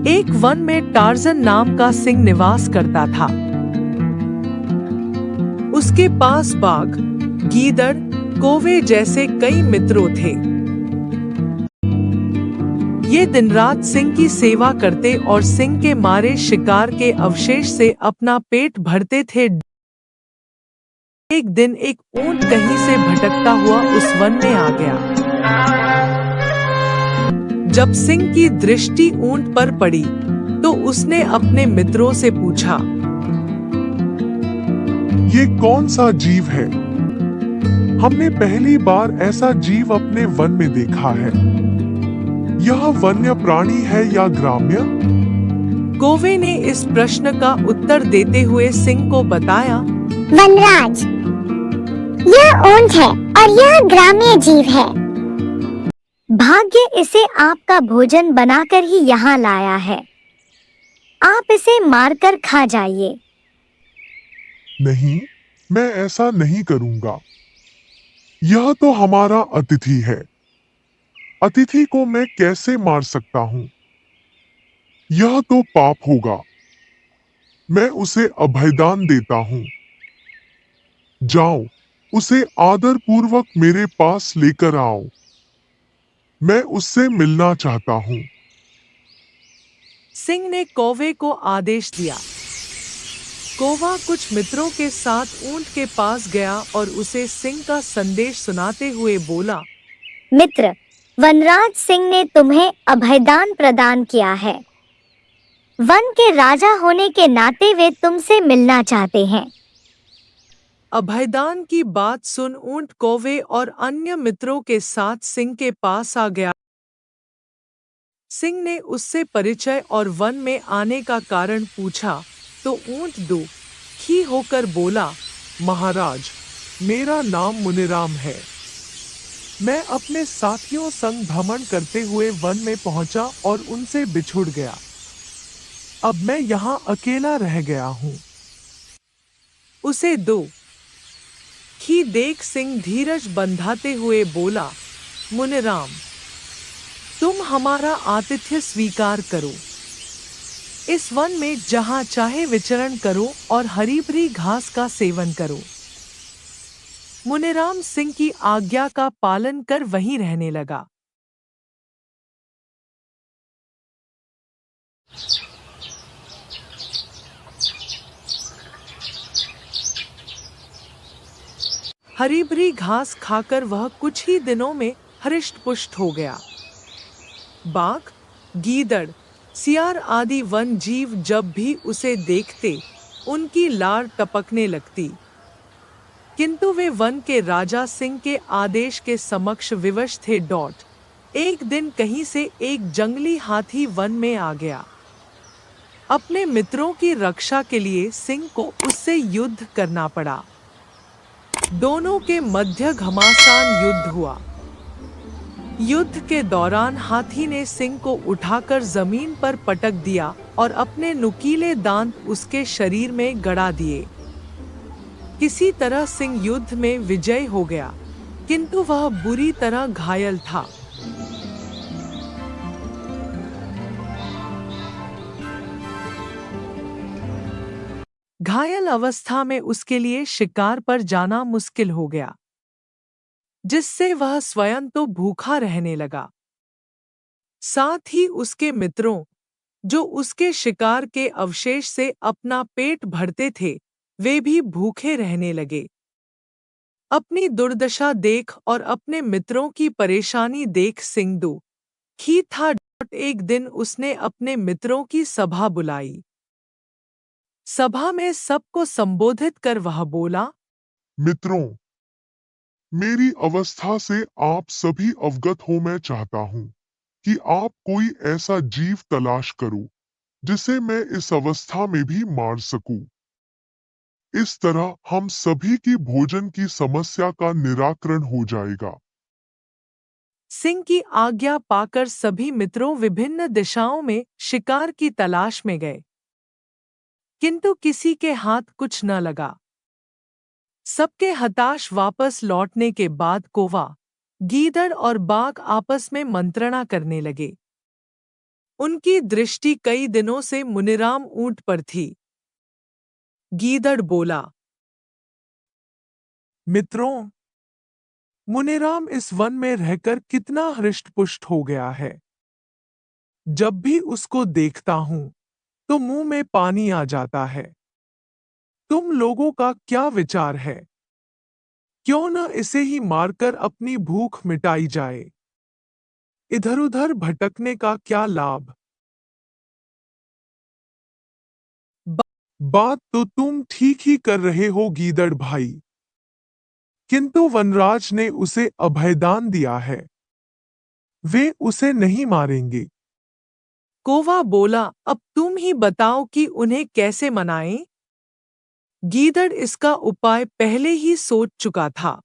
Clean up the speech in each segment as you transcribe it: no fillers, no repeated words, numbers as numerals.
एक वन में टार्जन नाम का सिंह निवास करता था। उसके पास बाघ, गीदड़, कौवे जैसे कई मित्रों थे। ये दिन रात सिंह की सेवा करते और सिंह के मारे शिकार के अवशेष से अपना पेट भरते थे। एक दिन एक ऊंट कहीं से भटकता हुआ उस वन में आ गया। जब सिंह की दृष्टि ऊंट पर पड़ी तो उसने अपने मित्रों से पूछा, ये कौन सा जीव है? हमने पहली बार ऐसा जीव अपने वन में देखा है। यह वन्य प्राणी है या ग्राम्य? कौवे ने इस प्रश्न का उत्तर देते हुए सिंह को बताया, वनराज, यह ऊंट है और यह ग्राम्य जीव है। भाग्य इसे आपका भोजन बनाकर ही यहाँ लाया है। आप इसे मारकर खा जाइए। नहीं, मैं ऐसा नहीं करूंगा। यह तो हमारा अतिथि है। अतिथि को मैं कैसे मार सकता हूँ? यह तो पाप होगा। मैं उसे अभयदान देता हूँ। जाओ, उसे आदर पूर्वक मेरे पास लेकर आओ। मैं उससे मिलना चाहता हूँ। सिंह ने कौवे को आदेश दिया। कौवा कुछ मित्रों के साथ ऊंट के पास गया और उसे सिंह का संदेश सुनाते हुए बोला, मित्र, वनराज सिंह ने तुम्हें अभयदान प्रदान किया है। वन के राजा होने के नाते वे तुमसे मिलना चाहते हैं। अभयदान की बात सुन ऊंट कौवे और अन्य मित्रों के साथ सिंह के पास आ गया। सिंह ने उससे परिचय और वन में आने का कारण पूछा तो ऊंट दुखी होकर बोला, महाराज, मेरा नाम मुनिराम है। मैं अपने साथियों संग भ्रमण करते हुए वन में पहुंचा और उनसे बिछुड़ गया। अब मैं यहाँ अकेला रह गया हूँ। उसे दुखी देख सिंह धीरज बंधाते हुए बोला, मुनिराम, तुम हमारा आतिथ्य स्वीकार करो। इस वन में जहाँ चाहे विचरण करो और हरी भरी घास का सेवन करो। मुनिराम सिंह की आज्ञा का पालन कर वहीं रहने लगा। हरी भरी घास खाकर वह कुछ ही दिनों में हृष्ट-पुष्ट हो गया। बाघ, गीदड़, सियार आदि वन जीव जब भी उसे देखते, उनकी लार टपकने लगती। किंतु वे वन के राजा सिंह के आदेश के समक्ष विवश थे। एक दिन कहीं से एक जंगली हाथी वन में आ गया। अपने मित्रों की रक्षा के लिए सिंह को उससे युद्ध करना पड़ा। दोनों के मध्य घमासान युद्ध हुआ। युद्ध के दौरान हाथी ने सिंह को उठाकर जमीन पर पटक दिया और अपने नुकीले दांत उसके शरीर में गड़ा दिए। किसी तरह सिंह युद्ध में विजयी हो गया, किंतु वह बुरी तरह घायल था। घायल अवस्था में उसके लिए शिकार पर जाना मुश्किल हो गया, जिससे वह स्वयं तो भूखा रहने लगा। साथ ही उसके मित्रों, जो उसके शिकार के अवशेष से अपना पेट भरते थे, वे भी भूखे रहने लगे। अपनी दुर्दशा देख और अपने मित्रों की परेशानी देख सिंह दुखी था। एक दिन उसने अपने मित्रों की सभा बुलाई। सभा में सबको संबोधित कर वह बोला, मित्रों, मेरी अवस्था से आप सभी अवगत हो। मैं चाहता हूँ कि आप कोई ऐसा जीव तलाश करो जिसे मैं इस अवस्था में भी मार सकूं। इस तरह हम सभी की भोजन की समस्या का निराकरण हो जाएगा। सिंह की आज्ञा पाकर सभी मित्रों विभिन्न दिशाओं में शिकार की तलाश में गए, किंतु किसी के हाथ कुछ न लगा। सबके हताश वापस लौटने के बाद कौवा, गीदड़ और बाघ आपस में मंत्रणा करने लगे। उनकी दृष्टि कई दिनों से मुनिराम ऊंट पर थी। गीदड़ बोला, मित्रों, मुनिराम इस वन में रहकर कितना हृष्टपुष्ट हो गया है। जब भी उसको देखता हूं तो मुंह में पानी आ जाता है। तुम लोगों का क्या विचार है? क्यों न इसे ही मारकर अपनी भूख मिटाई जाए? इधर उधर भटकने का क्या लाभ? बात तो तुम ठीक ही कर रहे हो गीदड़ भाई, किंतु वनराज ने उसे अभयदान दिया है। वे उसे नहीं मारेंगे। कौवा बोला, अब तुम ही बताओ कि उन्हें कैसे मनाएं? गीदड़ इसका उपाय पहले ही सोच चुका था।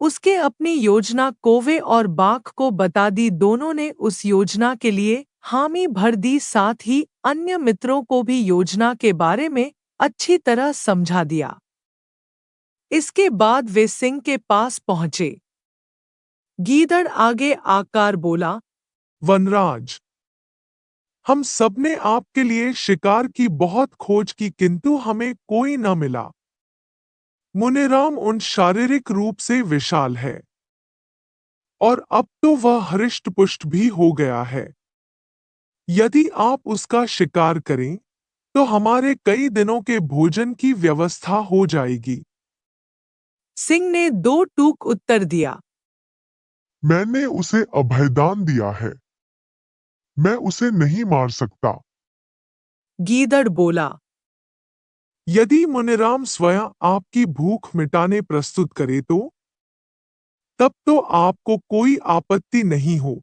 उसके अपनी योजना कौवे और बाघ को बता दी। दोनों ने उस योजना के लिए हामी भर दी, साथ ही अन्य मित्रों को भी योजना के बारे में अच्छी तरह समझा दिया। इसके बाद वे सिंह के पास पहुंचे। गीदड़ आगे आकर बोला, वनराज, हम सबने आपके लिए शिकार की बहुत खोज की, किंतु हमें कोई न मिला। मुनिराम उन शारीरिक रूप से विशाल है और अब तो वह हृष्टपुष्ट भी हो गया है। यदि आप उसका शिकार करें तो हमारे कई दिनों के भोजन की व्यवस्था हो जाएगी। सिंह ने दो टूक उत्तर दिया। मैंने उसे अभयदान दिया है, मैं उसे नहीं मार सकता। गीदड़ बोला, यदि मुनिराम स्वयं आपकी भूख मिटाने प्रस्तुत करे तो तब तो आपको कोई आपत्ति नहीं हो।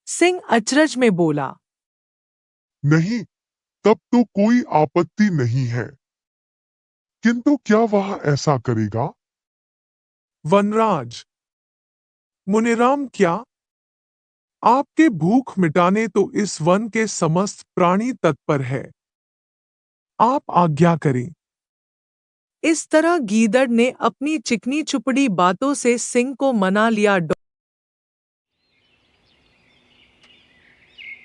सिंह अचरज में बोला, नहीं, तब तो कोई आपत्ति नहीं है, किंतु क्या वह ऐसा करेगा? वनराज, मुनिराम क्या आपके भूख मिटाने तो इस वन के समस्त प्राणी तत्पर है। आप आज्ञा करें। इस तरह गीदड़ ने अपनी चिकनी चुपड़ी बातों से सिंह को मना लिया।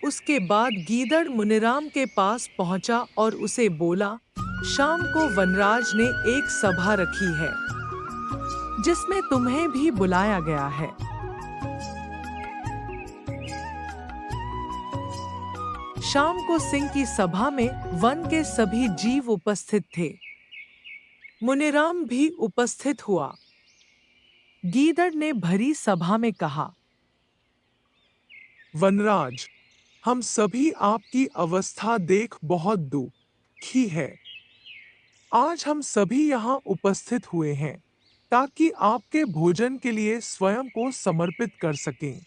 उसके बाद गीदड़ मुनिराम के पास पहुंचा और उसे बोला, शाम को वनराज ने एक सभा रखी है जिसमें तुम्हें भी बुलाया गया है। शाम को सिंह की सभा में वन के सभी जीव उपस्थित थे। मुनिराम भी उपस्थित हुआ। गीदड़ ने भरी सभा में कहा, वनराज, हम सभी आपकी अवस्था देख बहुत दुखी है। आज हम सभी यहाँ उपस्थित हुए हैं ताकि आपके भोजन के लिए स्वयं को समर्पित कर सकें।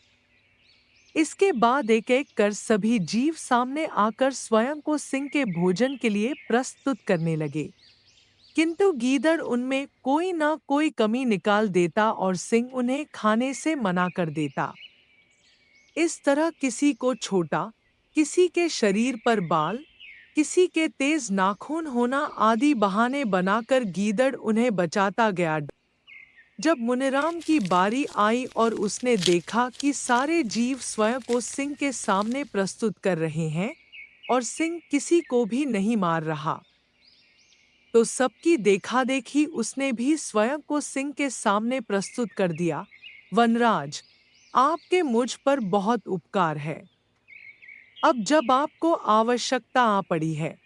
इसके बाद एक एक कर सभी जीव सामने आकर स्वयं को सिंह के भोजन के लिए प्रस्तुत करने लगे, किंतु गीदड़ उनमें कोई ना कोई कमी निकाल देता और सिंह उन्हें खाने से मना कर देता। इस तरह किसी को छोटा, किसी के शरीर पर बाल, किसी के तेज नाखून होना आदि बहाने बनाकर गीदड़ उन्हें बचाता गया। जब मुनिराम की बारी आई और उसने देखा कि सारे जीव स्वयं को सिंह के सामने प्रस्तुत कर रहे हैं और सिंह किसी को भी नहीं मार रहा, तो सबकी देखा देखी उसने भी स्वयं को सिंह के सामने प्रस्तुत कर दिया। वनराज, आपके मुझ पर बहुत उपकार है। अब जब आपको आवश्यकता आ पड़ी है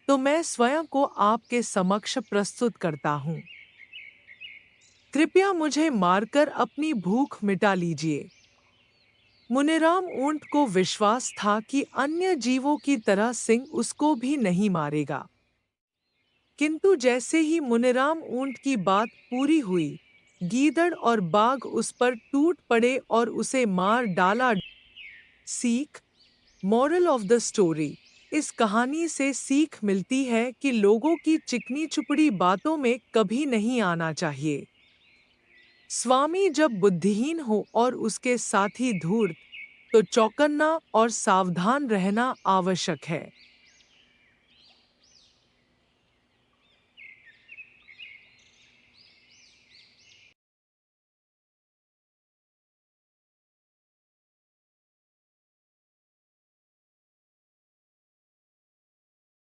तो मैं स्वयं को आपके समक्ष प्रस्तुत करता हूँ। कृपया मुझे मारकर अपनी भूख मिटा लीजिए। मुनिराम ऊंट को विश्वास था कि अन्य जीवों की तरह सिंह उसको भी नहीं मारेगा, किंतु जैसे ही मुनिराम ऊंट की बात पूरी हुई, गीदड़ और बाघ उस पर टूट पड़े और उसे मार डाला। सीख, मॉरल ऑफ द स्टोरी। इस कहानी से सीख मिलती है कि लोगों की चिकनी चुपड़ी बातों में कभी नहीं आना चाहिए। स्वामी जब बुद्धिहीन हो और उसके साथी धूर्त, तो चौकन्ना और सावधान रहना आवश्यक है।